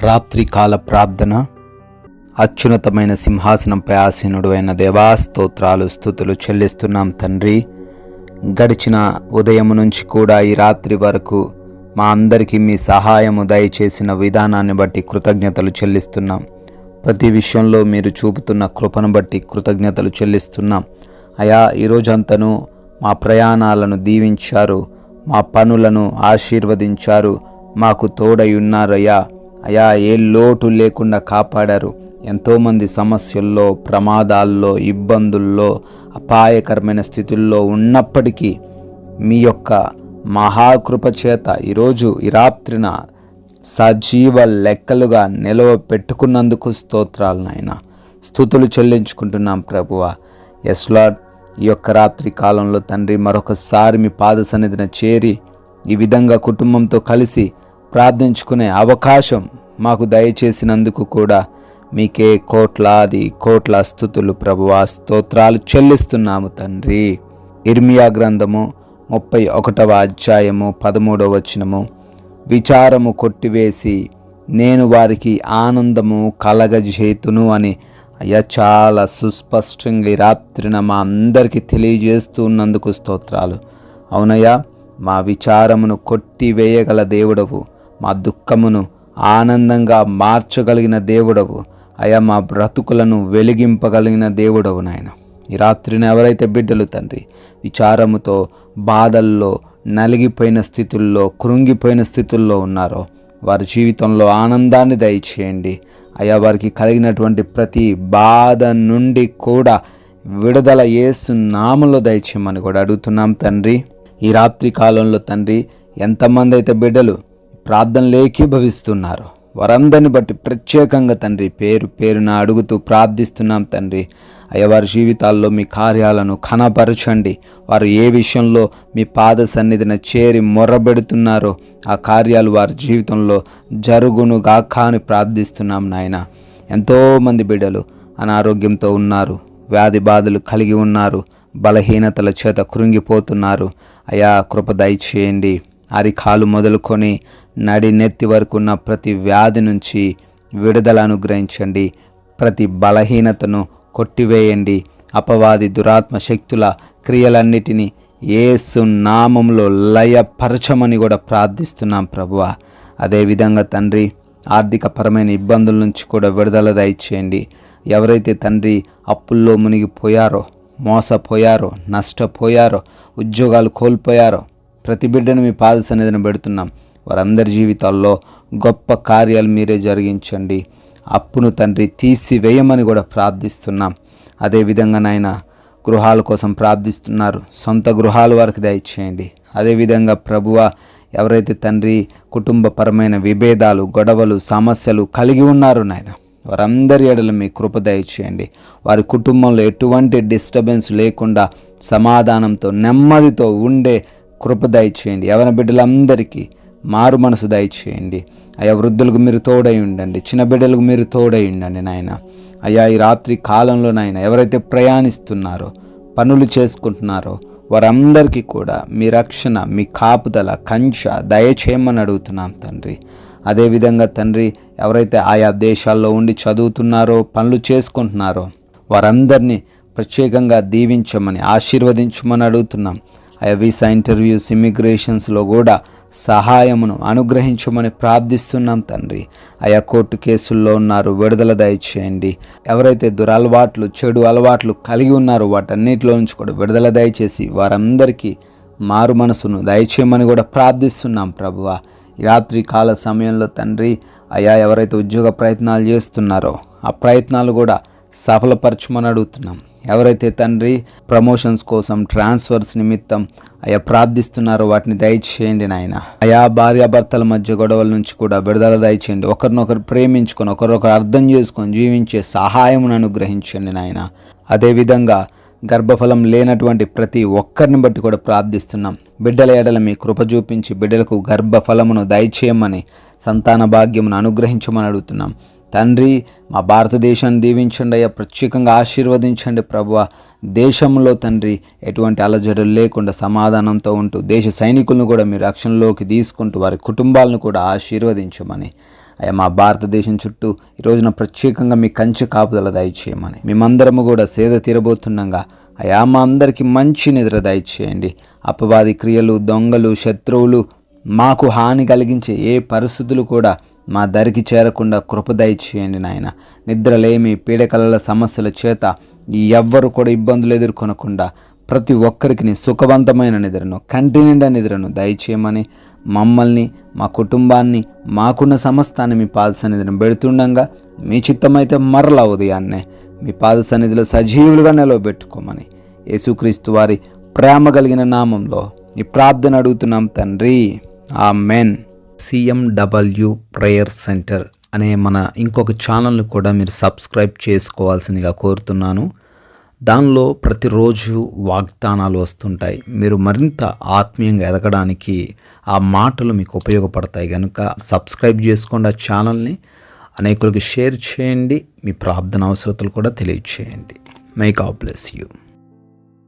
రాత్రికాల ప్రార్థన. అత్యున్నతమైన సింహాసనంపై ఆసీనుడు అయిన దేవా, స్తోత్రాలు స్తుతులు చెల్లిస్తున్నాం తండ్రి. గడిచిన ఉదయం నుంచి కూడా ఈ రాత్రి వరకు మా అందరికీ మీ సహాయము దయచేసిన విధానాన్ని బట్టి కృతజ్ఞతలు చెల్లిస్తున్నాం. ప్రతి విషయంలో మీరు చూపుతున్న కృపను బట్టి కృతజ్ఞతలు చెల్లిస్తున్నాం. అయా, ఈరోజంతను మా ప్రయాణాలను దీవించారు, మా పనులను ఆశీర్వదించారు, మాకు తోడై ఉన్నారయ్యా. అయా, ఏ లోటు లేకుండా కాపాడారు. ఎంతోమంది సమస్యల్లో, ప్రమాదాల్లో, ఇబ్బందుల్లో, అపాయకరమైన స్థితుల్లో ఉన్నప్పటికీ మీ యొక్క మహాకృప చేత ఈరోజు ఈ రాత్రిన సజీవ లెక్కలుగా నిలవ పెట్టుకున్నందుకు స్తోత్రాలు నాయనా. స్తుతులు చెల్లించుకుంటున్నాం ప్రభువా. ఎస్ లార్డ్, ఈ యొక్క రాత్రి కాలంలో తండ్రి మరొకసారి మీ పాద సన్నిధిన చేరి ఈ విధంగా కుటుంబంతో కలిసి ప్రార్థించుకునే అవకాశం మాకు దయచేసినందుకు కూడా మీకే కోట్ల స్తుతులు ప్రభువా, స్తోత్రాలు చెల్లిస్తున్నాము తండ్రి. ఇర్మియా గ్రంథము 31వ అధ్యాయము 13వ వచనము. విచారము కొట్టివేసి నేను వారికి ఆనందము కలగజేతును అని అయ్యా చాలా సుస్పష్టంగా ఈ రాత్రిన మా అందరికీ తెలియజేస్తూ ఉన్నందుకు స్తోత్రాలు. అవునయ్యా, మా విచారమును కొట్టివేయగల దేవుడవు, మా దుఃఖమును ఆనందంగా మార్చగలిగిన దేవుడవు, అయా మా బ్రతుకులను వెలిగింపగలిగిన దేవుడవు నాయన. ఈ రాత్రిని ఎవరైతే బిడ్డలు తండ్రి విచారముతో, బాధల్లో, నలిగిపోయిన స్థితుల్లో, కృంగిపోయిన స్థితుల్లో ఉన్నారో వారి జీవితంలో ఆనందాన్ని దయచేయండి. అయా, వారికి కలిగినటువంటి ప్రతి బాధ నుండి కూడా విడుదల యేసు నామములో దయచేయమని కూడా అడుగుతున్నాం తండ్రి. ఈ రాత్రి కాలంలో తండ్రి ఎంతమంది అయితే బిడ్డలు ప్రార్థనలు ఏకీభవిస్తున్నారు వారందరిని బట్టి ప్రత్యేకంగా తండ్రి పేరు పేరున అడుగుతూ ప్రార్థిస్తున్నాం తండ్రి. అయ్యా, వారి జీవితాల్లో మీ కార్యాలను కనపరచండి. వారు ఏ విషయంలో మీ పాద సన్నిధిన చేరి మొర్రబెడుతున్నారో ఆ కార్యాలు వారి జీవితంలో జరుగునుగాక అని ప్రార్థిస్తున్నాం నాయన. ఎంతోమంది బిడ్డలు అనారోగ్యంతో ఉన్నారు, వ్యాధి బాధలు కలిగి ఉన్నారు, బలహీనతల చేత కృంగిపోతున్నారు. అయా, కృప దయచేయండి. అరికాలు మొదలుకొని నడి నెత్తి వరకు ఉన్న ప్రతి వ్యాధి నుంచి విడుదల అనుగ్రహించండి. ప్రతి బలహీనతను కొట్టివేయండి. అపవాది దురాత్మ శక్తుల క్రియలన్నిటినీ యేసు నామములో లయపరచమని కూడా ప్రార్థిస్తున్నాం ప్రభువా. అదేవిధంగా తండ్రి ఆర్థికపరమైన ఇబ్బందుల నుంచి కూడా విడుదల దయచేయండి. ఎవరైతే తండ్రి అప్పుల్లో మునిగిపోయారో, మోసపోయారో, నష్టపోయారో, ఉద్యోగాలు కోల్పోయారో ప్రతి బిడ్డను మీ పాద సన్నిధిని పెడుతున్నాం. వారందరి జీవితాల్లో గొప్ప కార్యాలు మీరే జరిగించండి. అప్పును తండ్రి తీసివేయమని కూడా ప్రార్థిస్తున్నాం. అదేవిధంగా నాయన గృహాల కోసం ప్రార్థిస్తున్నారు, సొంత గృహాలు వారికి దయచేయండి. అదేవిధంగా ప్రభువా, ఎవరైతే తండ్రి కుటుంబపరమైన విభేదాలు, గొడవలు, సమస్యలు కలిగి ఉన్నారు నాయన, వారందరి ఎడల మీ కృప దయచేయండి. వారి కుటుంబంలో ఎటువంటి డిస్టర్బెన్స్ లేకుండా సమాధానంతో, నెమ్మదితో ఉండే కృప దయచేయండి. యవన బిడ్డలందరికీ మారు మనసు దయచేయండి. అయా, వృద్ధులకు మీరు తోడై ఉండండి, చిన్న బిడ్డలకు మీరు తోడై ఉండండి నాయన. అయ్యా, ఈ రాత్రి కాలంలో నాయన ఎవరైతే ప్రయాణిస్తున్నారో, పనులు చేసుకుంటున్నారో వారందరికీ కూడా మీ రక్షణ, మీ కాపుదల, కంచె దయచేయమని అడుగుతున్నాం తండ్రి. అదేవిధంగా తండ్రి ఎవరైతే ఆయా దేశాల్లో ఉండి చదువుతున్నారో, పనులు చేసుకుంటున్నారో వారందరినీ ప్రత్యేకంగా దీవించమని, ఆశీర్వదించమని అడుగుతున్నాం. ఆయా వీసా ఇంటర్వ్యూస్, ఇమిగ్రేషన్స్లో కూడా సహాయమును అనుగ్రహించమని ప్రార్థిస్తున్నాం తండ్రి. ఆయా కోర్టు కేసుల్లో ఉన్నారు, విడుదల దయచేయండి. ఎవరైతే దురలవాట్లు, చెడు అలవాట్లు కలిగి ఉన్నారో వాటన్నిటిలో నుంచి కూడా విడుదల దయచేసి వారందరికీ మారు మనసును దయచేయమని కూడా ప్రార్థిస్తున్నాం ప్రభువా. ఈ రాత్రి కాల సమయంలో తండ్రి అయా, ఎవరైతే ఉద్యోగ ప్రయత్నాలు చేస్తున్నారో ఆ ప్రయత్నాలు కూడా సఫలపరచమని అడుగుతున్నాం. ఎవరైతే తండ్రి ప్రమోషన్స్ కోసం, ట్రాన్స్ఫర్స్ నిమిత్తం అయా ప్రార్థిస్తున్నారో వాటిని దయచేయండి నాయన. అయా, భార్యాభర్తల మధ్య గొడవల నుంచి కూడా విడుదల దయచేయండి. ఒకరినొకరు ప్రేమించుకొని, ఒకరొకరు అర్థం చేసుకొని జీవించే సహాయమును అనుగ్రహించండి నాయన. అదేవిధంగా గర్భఫలం లేనటువంటి ప్రతి ఒక్కరిని బట్టి కూడా ప్రార్థిస్తున్నాం. బిడ్డల ఎడల మీ కృప చూపించి బిడ్డలకు గర్భఫలమును దయచేయమని, సంతాన భాగ్యమును అనుగ్రహించమని అడుగుతున్నాం. తండ్రి, మా భారతదేశాన్ని దీవించండి అయ్యా, ప్రత్యేకంగా ఆశీర్వదించండి ప్రభువా. దేశంలో తండ్రి ఎటువంటి అలజడులు లేకుండా సమాధానంతో ఉంటూ దేశ సైనికులను కూడా మీ రక్షణలోకి తీసుకుంటూ వారి కుటుంబాలను కూడా ఆశీర్వదించమని, అయ్యా మా భారతదేశం చుట్టూ ఈ రోజున ప్రత్యేకంగా మీ కంచె కాపుదల దయచేయమని, మేమందరము కూడా సేద తీరబోతుండగా అయ్యా మా అందరికీ మంచి నిద్ర దయచేయండి. అపవాది క్రియలు, దొంగలు, శత్రువులు, మాకు హాని కలిగించే ఏ పరిస్థితులు కూడా మా దరికి చేరకుండా కృప దయచేయండి నాయన. నిద్రలేమి, పీడకలల సమస్యల చేత ఎవ్వరు కూడా ఇబ్బందులు ఎదుర్కొనకుండా ప్రతి ఒక్కరికి సుఖవంతమైన నిద్రను, కంటి నిండా నిద్రను దయచేయమని, మమ్మల్ని, మా కుటుంబాన్ని, మాకున్న సమస్తాన్ని మీ పాద సన్నిధిని పెడుతుండగా మీ చిత్తమైతే మరలా ఉదయాన్నే మీ పాద సన్నిధిలో సజీవులుగా నిలవబెట్టుకోమని యేసుక్రీస్తు వారి ప్రేమ కలిగిన నామంలో ఈ ప్రార్థన అడుగుతున్నాం తండ్రి, ఆమెన్. CMW ప్రేయర్ సెంటర్ అనే మన ఇంకొక ఛానల్ని కూడా మీరు సబ్స్క్రైబ్ చేసుకోవాల్సిందిగా కోరుతున్నాను. దానిలో ప్రతిరోజు వాగ్దానాలు వస్తుంటాయి. మీరు మరింత ఆత్మీయంగా ఎదగడానికి ఆ మాటలు మీకు ఉపయోగపడతాయి కనుక సబ్స్క్రైబ్ చేసుకోండి. ఆ ఛానల్ని అనేకులకు షేర్ చేయండి. మీ ప్రార్థన అవసరతలు కూడా తెలియచేయండి. May God bless you.